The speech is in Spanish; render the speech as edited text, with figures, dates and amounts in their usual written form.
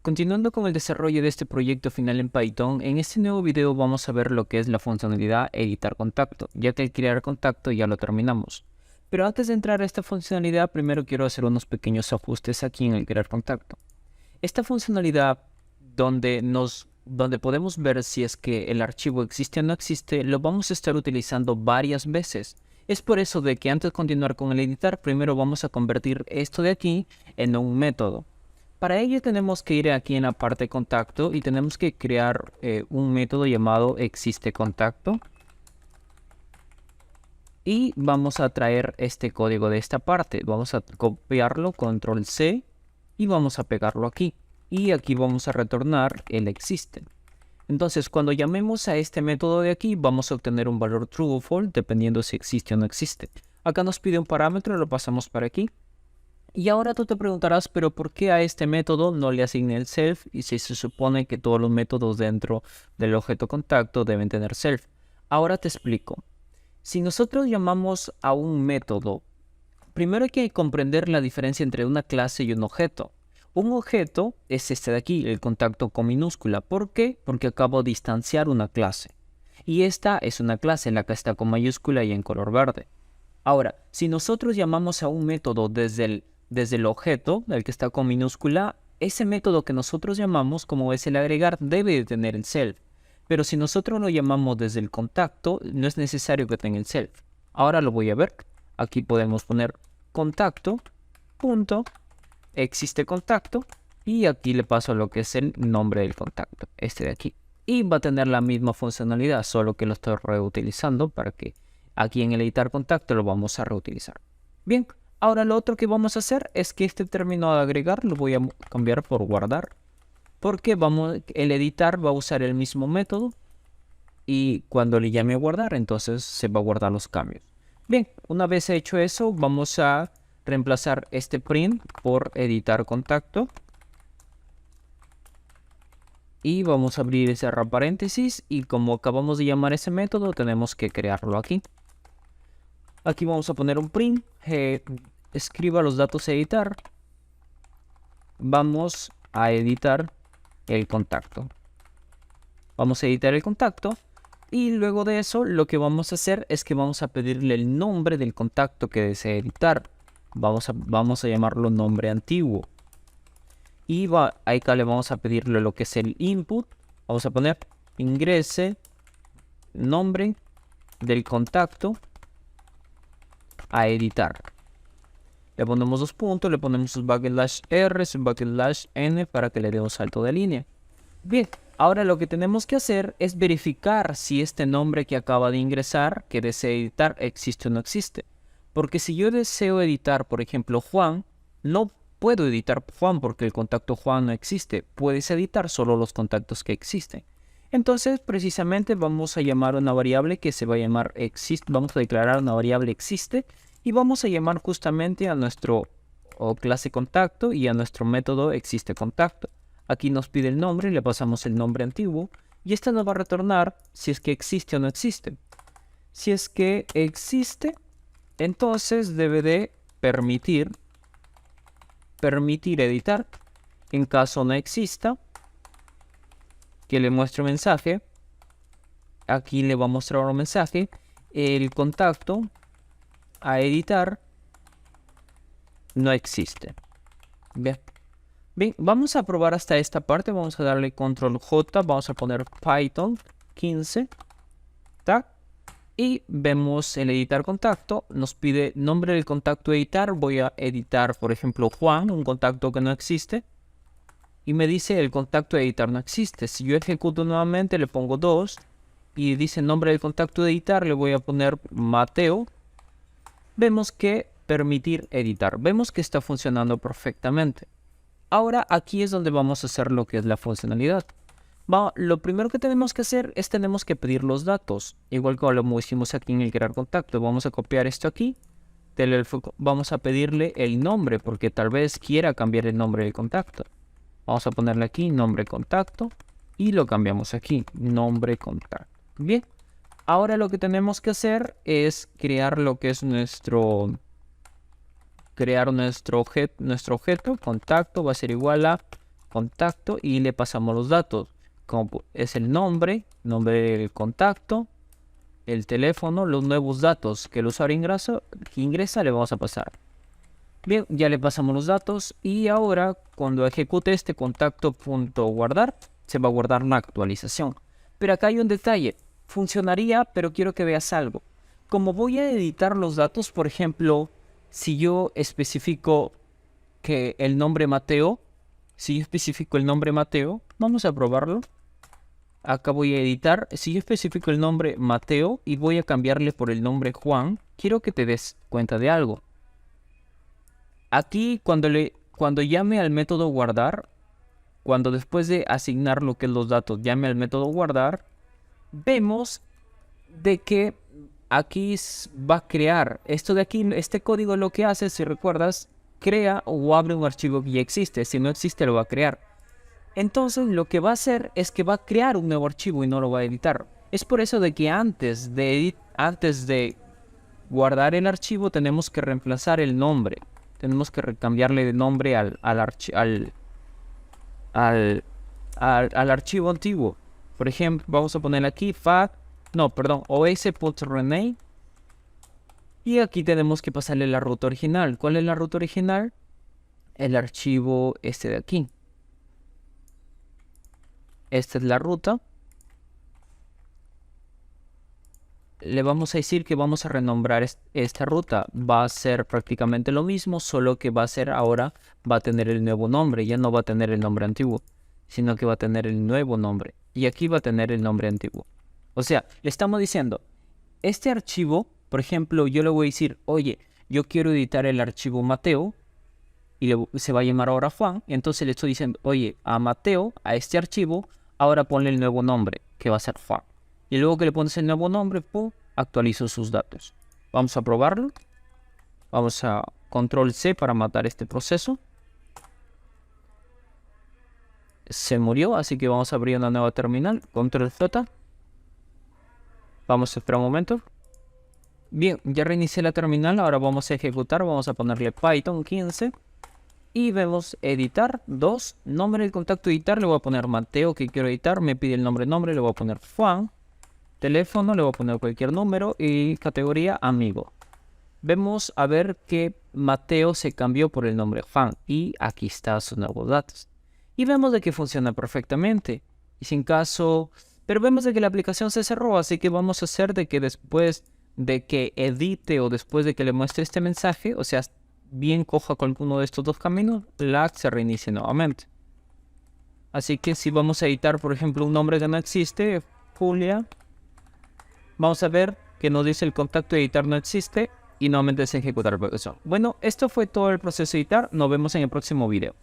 Continuando con el desarrollo de este proyecto final en Python, en este nuevo video vamos a ver lo que es la funcionalidad editar contacto, ya que el crear contacto ya lo terminamos. Pero antes de entrar a esta funcionalidad, primero quiero hacer unos pequeños ajustes aquí en el crear contacto. Esta funcionalidad donde podemos ver si es que el archivo existe o no existe, lo vamos a estar utilizando varias veces. Es por eso de que antes de continuar con el editar, primero vamos a convertir esto de aquí en un método. Para ello tenemos que ir aquí en la parte contacto y tenemos que crear un método llamado existeContacto. Y vamos a traer este código de esta parte. Vamos a copiarlo, control C, y vamos a pegarlo aquí. Y aquí vamos a retornar el existe. Entonces, cuando llamemos a este método de aquí, vamos a obtener un valor true o false, dependiendo si existe o no existe. Acá nos pide un parámetro, lo pasamos para aquí. Y ahora tú te preguntarás, pero ¿por qué a este método no le asigné el self? Y si se supone que todos los métodos dentro del objeto contacto deben tener self. Ahora te explico. Si nosotros llamamos a un método, primero hay que comprender la diferencia entre una clase y un objeto. Un objeto es este de aquí, el contacto con minúscula. ¿Por qué? Porque acabo de instanciar una clase. Y esta es una clase, la que está con mayúscula y en color verde. Ahora, si nosotros llamamos a un método desde el objeto, el que está con minúscula, ese método que nosotros llamamos, como es el agregar, debe de tener el self. Pero si nosotros lo llamamos desde el contacto, no es necesario que tenga el self. Ahora lo voy a ver. Aquí podemos poner contacto, punto, existe contacto, y aquí le paso lo que es el nombre del contacto, este de aquí. Y va a tener la misma funcionalidad, solo que lo estoy reutilizando para que aquí en el editar contacto lo vamos a reutilizar. Bien, ahora lo otro que vamos a hacer es que este término de agregar lo voy a cambiar por guardar. Porque el editar va a usar el mismo método y cuando le llame a guardar, entonces se va a guardar los cambios. Bien, una vez hecho eso, vamos a reemplazar este print por editar contacto. Y vamos a abrir y cerrar paréntesis y como acabamos de llamar ese método, tenemos que crearlo aquí. Aquí vamos a poner un print, escriba los datos a editar. Vamos a editar el contacto. Vamos a editar el contacto y luego de eso lo que vamos a hacer es que vamos a pedirle el nombre del contacto que desea editar. Vamos a llamarlo nombre antiguo. Y acá le vamos a pedirle lo que es el input. Vamos a poner ingrese nombre del contacto a editar. Le ponemos dos puntos, le ponemos su /r, su /n para que le dé un salto de línea. Bien, ahora lo que tenemos que hacer es verificar si este nombre que acaba de ingresar, que desea editar, existe o no existe. Porque si yo deseo editar, por ejemplo, Juan, no puedo editar Juan porque el contacto Juan no existe. Puedes editar solo los contactos que existen. Entonces, precisamente vamos a llamar una variable que se va a llamar existe. Vamos a declarar una variable existe. Y vamos a llamar justamente a nuestro clase contacto y a nuestro método existe contacto. Aquí nos pide el nombre, le pasamos el nombre antiguo y este nos va a retornar si es que existe o no existe. Si es que existe, entonces debe de permitir editar. En caso no exista, que le muestre un mensaje. Aquí le va a mostrar un mensaje. El contacto a editar no existe. Bien. Bien, vamos a probar hasta esta parte. Vamos a darle control J. Vamos a poner Python 15. ¿Tac? Y vemos el editar contacto. Nos pide nombre del contacto editar. Voy a editar, por ejemplo, Juan, un contacto que no existe. Y me dice el contacto editar no existe. Si yo ejecuto nuevamente, le pongo 2. Y dice nombre del contacto editar. Le voy a poner Mateo. Vemos que permitir editar. Vemos que está funcionando perfectamente. Ahora aquí es donde vamos a hacer lo que es la funcionalidad. Lo primero que tenemos que hacer es tenemos que pedir los datos. Igual que lo hicimos aquí en el crear contacto. Vamos a copiar esto aquí. Vamos a pedirle el nombre porque tal vez quiera cambiar el nombre del contacto. Vamos a ponerle aquí nombre contacto. Y lo cambiamos aquí. Nombre contacto. Bien. Ahora lo que tenemos que hacer es crear lo que es nuestro objeto, contacto va a ser igual a contacto y le pasamos los datos, como es el nombre del contacto, el teléfono, los nuevos datos que el usuario ingresa le vamos a pasar. Bien, ya le pasamos los datos y ahora cuando ejecute este contacto.guardar, se va a guardar la actualización. Pero acá hay un detalle, funcionaría, pero quiero que veas algo. Como voy a editar los datos, por ejemplo, si yo especifico que el nombre Mateo, vamos a probarlo. Acá voy a editar, si yo especifico el nombre Mateo y voy a cambiarle por el nombre Juan, quiero que te des cuenta de algo. Aquí cuando llame al método guardar, cuando después de asignar lo que es los datos llame al método guardar, vemos de que aquí va a crear. Esto de aquí, este código lo que hace, si recuerdas, crea o abre un archivo que ya existe. Si no existe, lo va a crear. Entonces lo que va a hacer es que va a crear un nuevo archivo y no lo va a editar. Es por eso de que antes de guardar el archivo tenemos que reemplazar el nombre. Tenemos que cambiarle de nombre al archivo antiguo. Por ejemplo, vamos a poner aquí os.rename. Y aquí tenemos que pasarle la ruta original. ¿Cuál es la ruta original? El archivo este de aquí. Esta es la ruta. Le vamos a decir que vamos a renombrar esta ruta. Va a ser prácticamente lo mismo, solo que va a tener el nuevo nombre. Ya no va a tener el nombre antiguo, sino que va a tener el nuevo nombre. Y aquí va a tener el nombre antiguo. O sea, le estamos diciendo, este archivo, por ejemplo, yo le voy a decir, oye, yo quiero editar el archivo Mateo, y se va a llamar ahora Juan. Entonces le estoy diciendo, oye, a Mateo, a este archivo, ahora ponle el nuevo nombre, que va a ser Juan. Y luego que le pones el nuevo nombre, ¡pum!, actualizo sus datos. Vamos a probarlo. Vamos a control C para matar este proceso. Se murió, así que vamos a abrir una nueva terminal. Control J. Vamos a esperar un momento. Bien, ya reinicié la terminal. Ahora vamos a ejecutar. Vamos a ponerle Python 15. Y vemos editar 2. Nombre del contacto editar. Le voy a poner Mateo, que quiero editar. Me pide el nombre. Le voy a poner Juan. Teléfono, le voy a poner cualquier número. Y categoría amigo. Vemos a ver que Mateo se cambió por el nombre Juan. Y aquí están sus nuevos datos. Y vemos de que funciona perfectamente. Y sin caso... Pero vemos de que la aplicación se cerró. Así que vamos a hacer de que después de que edite o después de que le muestre este mensaje, o sea, bien coja con alguno de estos dos caminos, la se reinicie nuevamente. Así que si vamos a editar, por ejemplo, un nombre que no existe, Julia, vamos a ver que nos dice el contacto de editar no existe y nuevamente se ejecuta el proceso. Bueno, esto fue todo el proceso de editar. Nos vemos en el próximo video.